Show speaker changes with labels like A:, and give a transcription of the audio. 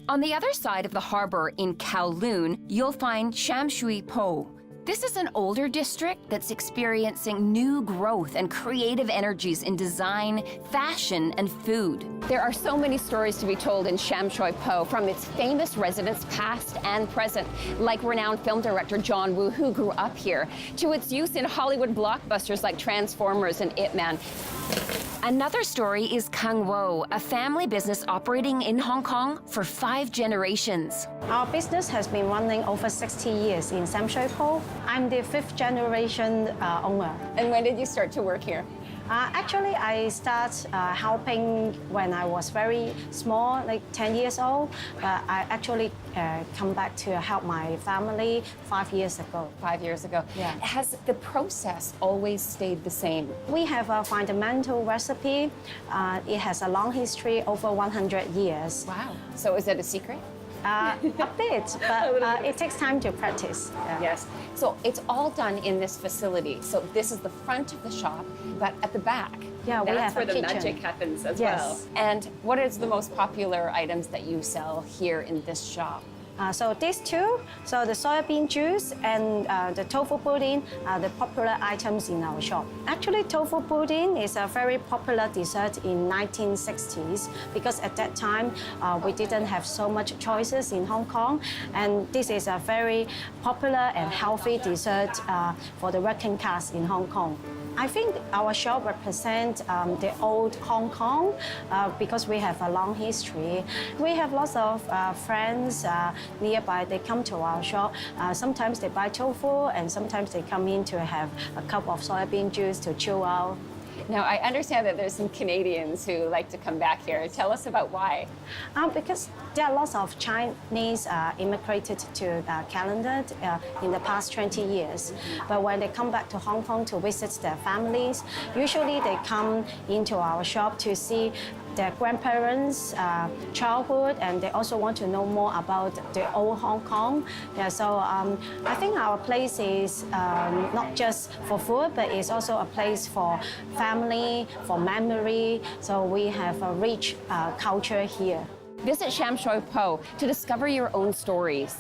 A: On the other side of the harbor in Kowloon, you'll find Sham Shui Po. This is an older district that's experiencing new growth and creative energies in design, fashion, and food. There are so many stories to be told in Sham Shui Po, from its famous residents past and present, like renowned film director John Woo, who grew up here, to its use in Hollywood blockbusters like Transformers and Ip Man. Another story is Kang Wo, a family business operating in Hong Kong for 5 generations.
B: Our business has been running over 60 years in Sham Shui Po. I'm the 5th generation owner.
A: And when did you start to work here?
B: Actually, I started helping when I was very small, like 10 years old. But I actually come back to help my family 5 years ago.
A: 5 years ago.
B: Yeah.
A: Has the process always stayed the same?
B: We have a fundamental recipe. It has a long history, over 100 years.
A: Wow. So is that a secret?
B: A bit, but it takes time to practice. Yeah.
A: Yes. So it's all done in this facility. So this is the front of the shop, but at the back,
B: Yeah, we
A: that's
B: have a
A: where the
B: kitchen.
A: magic happens as
B: Yes.
A: well. And what is the most popular items that you sell here in this shop?
B: So these two, so the soybean juice and the tofu pudding are the popular items in our shop. Actually, tofu pudding is a very popular dessert in 1960s because at that time we didn't have so much choices in Hong Kong, and this is a very popular and healthy dessert for the working class in Hong Kong. I think our shop represents the old Hong Kong because we have a long history. We have lots of friends nearby. They come to our shop. Sometimes they buy tofu, and sometimes they come in to have a cup of soybean juice to chill out.
A: Now, I understand that there's some Canadians who like to come back here. Tell us about why.
B: Because there are lots of Chinese immigrated to Canada in the past 20 years. But when they come back to Hong Kong to visit their families, usually they come into our shop to see their grandparents' childhood, and they also want to know more about the old Hong Kong. Yeah, so I think our place is not just for food, but it's also a place for family, for memory. So we have a rich culture here.
A: Visit Sham Shui Po to discover your own stories.